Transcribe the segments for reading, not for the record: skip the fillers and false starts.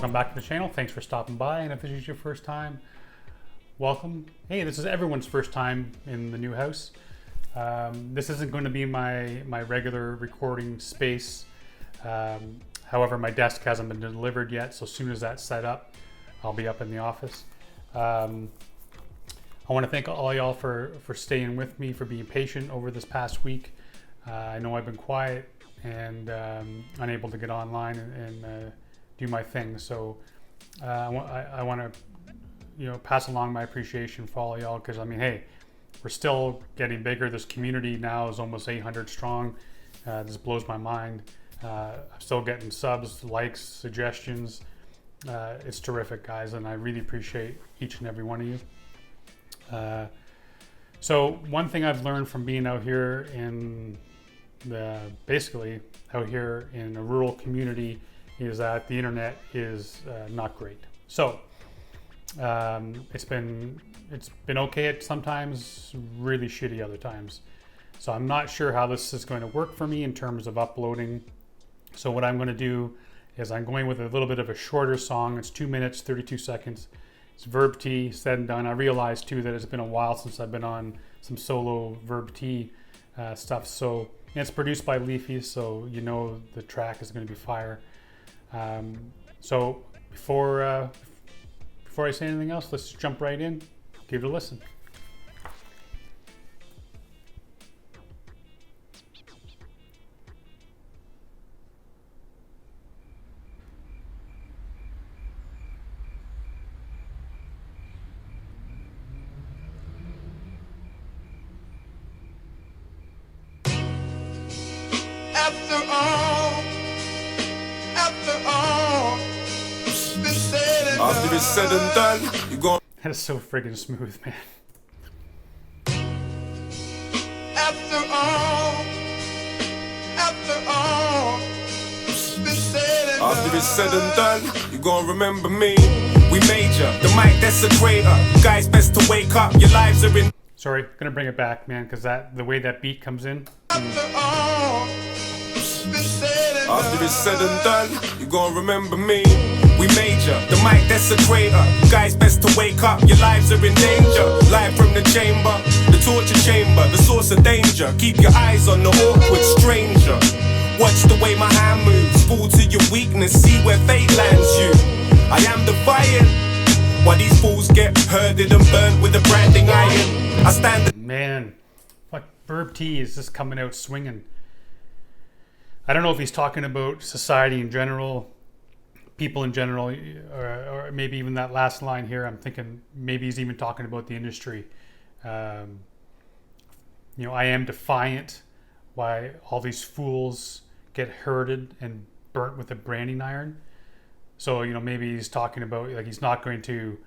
welcome back to the channel. Thanks for stopping by, and if this is your first time, welcome. Hey, this is everyone's first time in the new house. This isn't going to be my regular recording space. However, my desk hasn't been delivered yet, so as soon as that's set up, I'll be up in the office. I want to thank all y'all for staying with me, for being patient over this past week. I know I've been quiet and unable to get online and do my thing, so I want to pass along my appreciation for all of y'all, because I mean, hey, we're still getting bigger. This community now is almost 800 strong. This blows my mind. I'm still getting subs, likes, suggestions. It's terrific, guys, and I really appreciate each and every one of you. So one thing I've learned from being out here in basically out here in a rural community is that the internet is not great. So it's been okay at sometimes, really shitty other times. So I'm not sure how this is going to work for me in terms of uploading. So what I'm going to do is I'm going with a little bit of a shorter song. It's 2 minutes, 32 seconds. It's Verb T, said and done. I realized too that it's been a while since I've been on some solo Verb T stuff. So and it's produced by Leafy, so you know the track is going to be fire. So before I say anything else, let's just jump right in. Give it a listen. After it's said and done, you're going. That is so friggin' smooth, man. After it's said and done, you're gonna remember me. We major, the mic desecrator. You guys best to wake up, your lives are in. Sorry, gonna bring it back, man, because the way that beat comes in. After it's said and done, you're gonna remember me. We major, the mic desecrator. You guys best to wake up, your lives are in danger. Live from the chamber, the torture chamber, the source of danger. Keep your eyes on the awkward stranger. Watch the way my hand moves, fall to your weakness, see where fate lands you. I am defiant, while these fools get herded and burnt with a branding iron. I stand. Man, like Verb T is just coming out swinging. I don't know if he's talking about society in general, people in general, or maybe even that last line here. I'm thinking maybe he's even talking about the industry. I am defiant why all these fools get herded and burnt with a branding iron. So, maybe he's talking about, like, he's not going to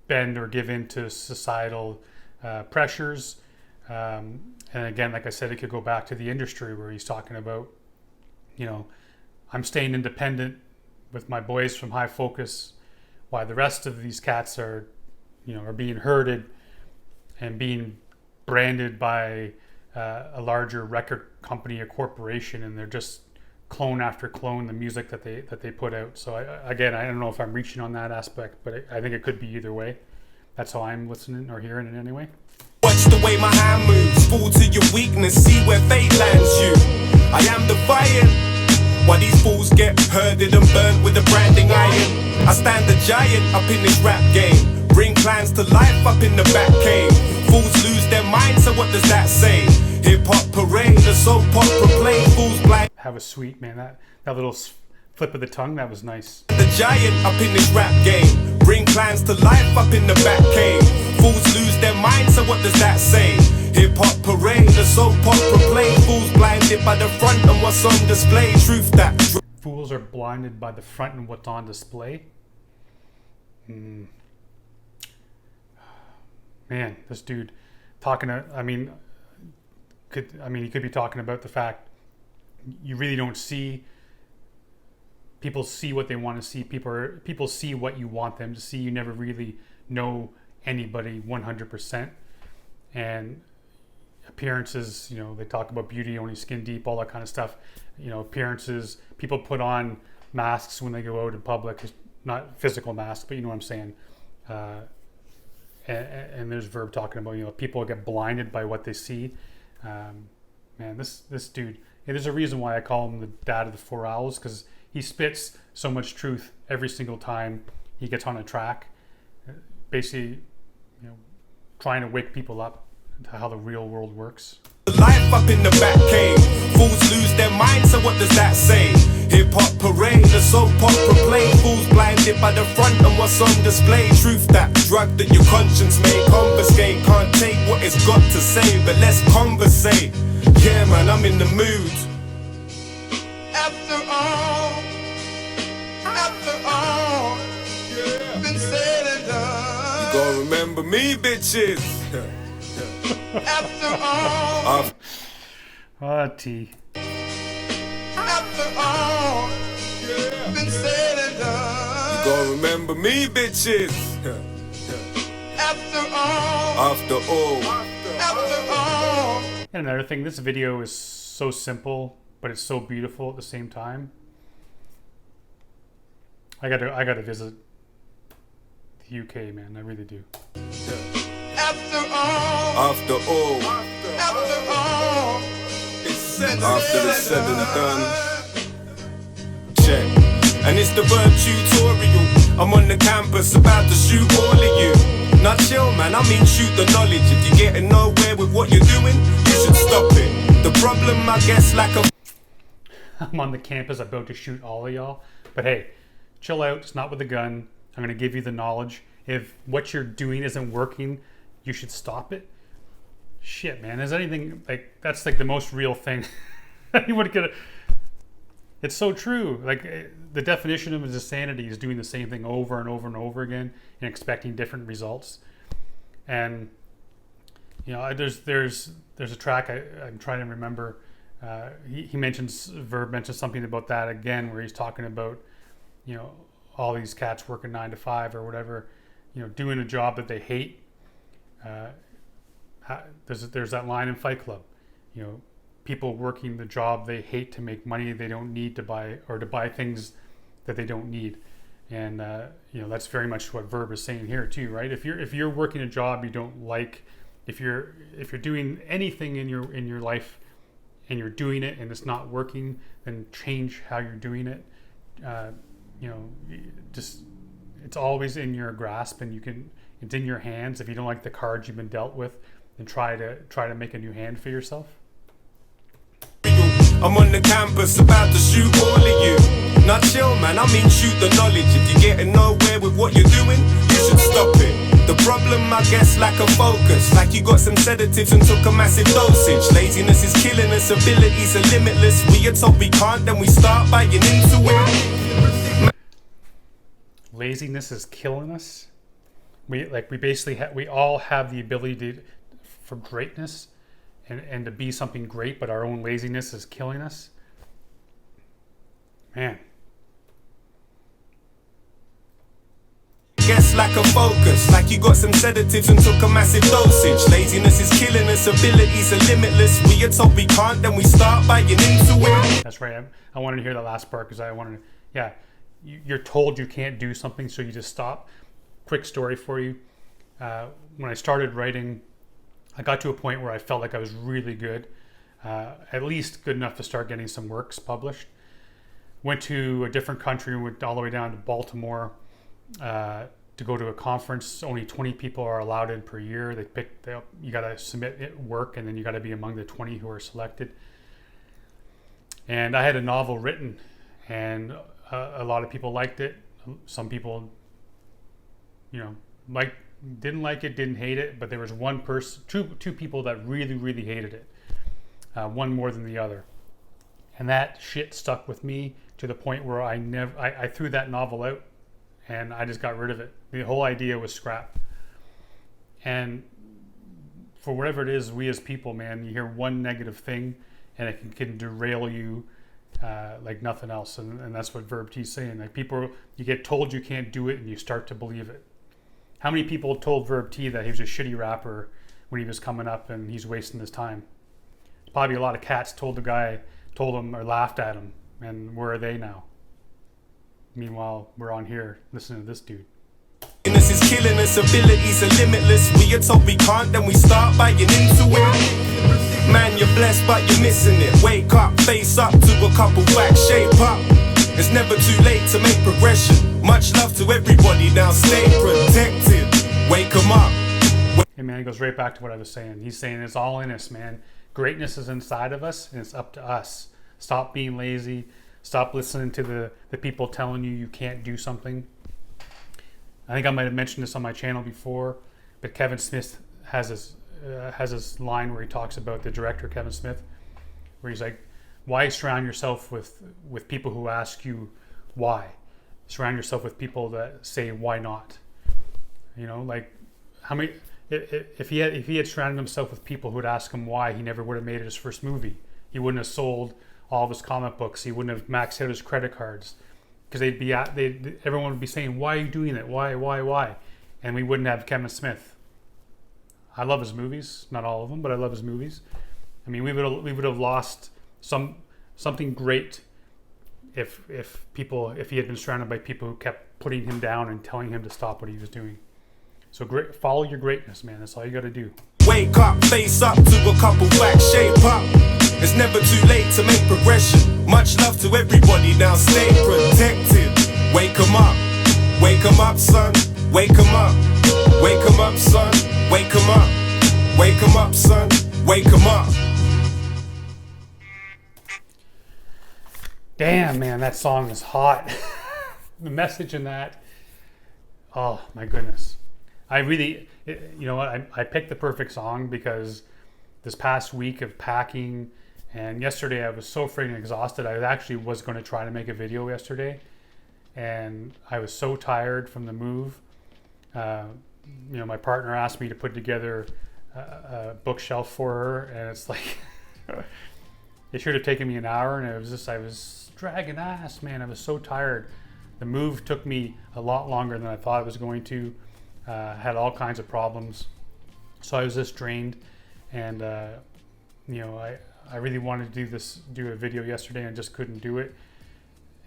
bend or give in to societal pressures. And again, like I said, it could go back to the industry where he's talking about, I'm staying independent with my boys from High Focus, while the rest of these cats are being herded and being branded by a larger record company or corporation, and they're just clone after clone the music that they put out. So I don't know if I'm reaching on that aspect, but I think it could be either way. That's how I'm listening or hearing it anyway. Watch the way my hand moves, fall to your weakness, see where fate lands you. I am defiant, while these fools get herded and burnt with a branding iron. I stand a giant up in this rap game, bring plans to life up in the back cave. Fools lose their minds, so what does that say? Hip-hop parade, the soap opera play, fools blind. Have a sweet, man, that little flip of the tongue, that was nice. The giant up in this rap game, bring plans to life up in the back cave. Fools lose their minds, so what does that say? Hip-hop parade, the soap opera play, fools blinded by the front and what's on display. Truth that fools are blinded by the front and what's on display. Man, this dude talking to, he could be talking about the fact you really don't see. People see what they want to see. People see what you want them to see. You never really know anybody 100%. And appearances, they talk about beauty only skin deep, all that kind of stuff. Appearances, people put on masks when they go out in public not physical mask, but you know what I'm saying. And there's Verb talking about, you know, people get blinded by what they see. Man, this dude, and there's a reason why I call him the dad of the 4 owls, because he spits so much truth every single time he gets on a track, basically, you know, trying to wake people up to how the real world works. Life up in the back cave, fools lose their minds, so what does that say? Hip-hop parade, the soap opera play, fools blinded by the front and what's on display. Truth, that drug that your conscience may confiscate, can't take what it's got to say, but let's conversate. Yeah man, I'm in the mood. After all, yeah, been said and done, you gon' remember me, bitches. After all, T. After all, yeah, been said and done, you gon' remember me, bitches. After all. And another thing, this video is so simple, but it's so beautiful at the same time. I gotta visit the UK, man. I really do. After all, it's after it's said and done. Check, and it's the Verb tutorial. I'm on the campus about to shoot all of you. Not chill, man. I mean shoot the knowledge. If you're getting nowhere with what you're doing, you should stop it. The problem, I guess, lack of. I'm on the campus about to shoot all of y'all, but hey, chill out. It's not with a gun. I'm gonna give you the knowledge. If what you're doing isn't working, you should stop it. Shit, man. Is anything like that's like the most real thing anyone could. It's so true. Like the definition of insanity is doing the same thing over and over and over again and expecting different results. And you know, there's a track I'm trying to remember. He mentions Verb mentions something about that again, where he's talking about, you know, all these cats working 9 to 5 or whatever, you know, doing a job that they hate. There's that line in Fight Club, you know, people working the job they hate to make money they don't need to buy, or to buy things that they don't need. And you know, that's very much what Verb is saying here too, right? If you're working a job you don't like, if you're doing anything in your life and you're doing it and it's not working, then change how you're doing it. You know, just it's always in your grasp, and it's in your hands. If you don't like the cards you've been dealt with, then try to make a new hand for yourself. I'm on the campus about to shoot all of you. Not chill, man. I mean shoot the knowledge. If you're getting nowhere with what you're doing, you should stop it. The problem, I guess, lack of focus. Like you got some sedatives and took a massive dosage. Laziness is killing us. Abilities are limitless. We are told we can't, then we start buying into it. Laziness is killing us. We basically we all have the ability for greatness and to be something great, but our own laziness is killing us. Man. Guess lack of focus, like you got some sedatives and took a massive dosage. Laziness is killing us, abilities are limitless. We are told we can't, then we start buying into it. That's right. I wanted to hear the last part because I wanted to, yeah. You're told you can't do something, so you just stop. Quick story for you. When I started writing, I got to a point where I felt like I was really good, at least good enough to start getting some works published. Went to a different country, went all the way down to Baltimore to go to a conference. Only 20 people are allowed in per year. You got to submit work, and then you got to be among the 20 who are selected. And I had a novel written, and a lot of people liked it. Some people, you know, didn't like it, didn't hate it, but there was one person, two people that really, really hated it. One more than the other. And that shit stuck with me to the point where I threw that novel out and I just got rid of it. The whole idea was scrap. And for whatever it is, we as people, man, you hear one negative thing and it can derail you like nothing else. And that's what Verb T's saying. Like people, you get told you can't do it and you start to believe it. How many people told Verb T that he was a shitty rapper when he was coming up and he's wasting his time? Probably a lot of cats told him or laughed at him. And where are they now? Meanwhile, we're on here listening to this dude. This is killing us, abilities are limitless. We are told we can't, then we start buying into it. Man, you're blessed, but you're missing it. Wake up, face up to a couple facts, shape up. It's never too late to make progression. Much love to everybody, now stay protected. Wake 'em up. Hey man, it goes right back to what I was saying. He's saying it's all in us, man. Greatness is inside of us, and it's up to us. Stop being lazy. Stop listening to the people telling you can't do something. I think I might have mentioned this on my channel before, but Kevin Smith has this line where he talks about the director Kevin Smith, where he's like, "Why surround yourself with people who ask you why? Surround yourself with people that say why not." You know, like how many? If he had surrounded himself with people who would ask him why, he never would have made it his first movie. He wouldn't have sold all of his comic books. He wouldn't have maxed out his credit cards, because everyone would be saying, "Why are you doing that? Why?" And we wouldn't have Kevin Smith. I love his movies, not all of them, but I love his movies. I mean, we would have lost something great if he had been surrounded by people who kept putting him down and telling him to stop what he was doing. So follow your greatness, man. That's all you got to do. Wake up, face up to a couple facts, shape up. It's never too late to make progression. Much love to everybody, now stay protected. Wake 'em up. Wake 'em up, son. Wake 'em up. Wake 'em up, son. Wake 'em up. Wake 'em up, son. Wake 'em up. Damn, man, that song is hot. The message in that, oh my goodness. You know what, I picked the perfect song because this past week of packing and yesterday I was so freaking exhausted. I actually was going to try to make a video yesterday, and I was so tired from the move. You know, my partner asked me to put together a bookshelf for her, and it's like it should have taken me an hour, and I was dragging ass, man. I was so tired. The move took me a lot longer than I thought it was going to. Had all kinds of problems, so I was just drained, and you know, I really wanted to do a video yesterday and just couldn't do it.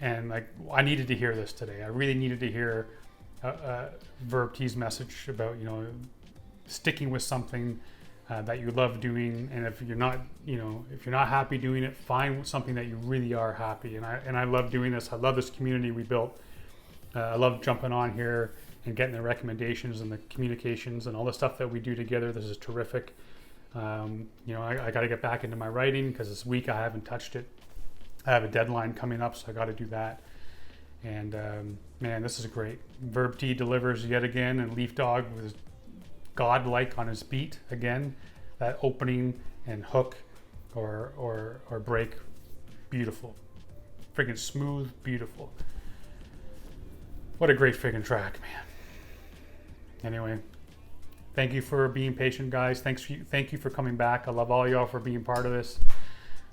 And like, I needed to hear this today. I really needed to hear Verb T's message about, you know, sticking with something that you love doing, and if you're not happy doing it, find something that you really are happy. And I love doing this. I love this community we built. I love jumping on here and getting the recommendations and the communications and all the stuff that we do together. This is terrific. You know, I got to get back into my writing because this week I haven't touched it. I have a deadline coming up, so I got to do that. And man, this is great. Verb T delivers yet again, and Leaf Dog was godlike on his beat again. That opening and hook or break, beautiful. Friggin' smooth, beautiful. What a great friggin' track, man. Anyway, thank you for being patient, guys. Thank you for coming back. I love all y'all for being part of this.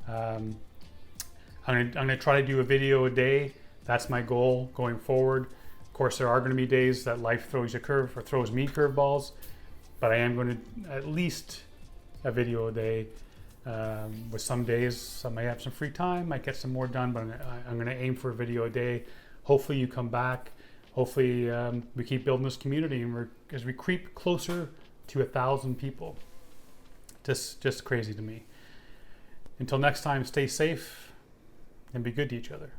I'm gonna try to do a video a day. That's my goal going forward. Of course, there are going to be days that life throws you throws me curveballs, but I am going to at least a video a day. With some days, I might have some free time, might get some more done, but I'm going to aim for a video a day. Hopefully, you come back. Hopefully, we keep building this community, and as we creep closer to 1,000 people. Just crazy to me. Until next time, stay safe and be good to each other.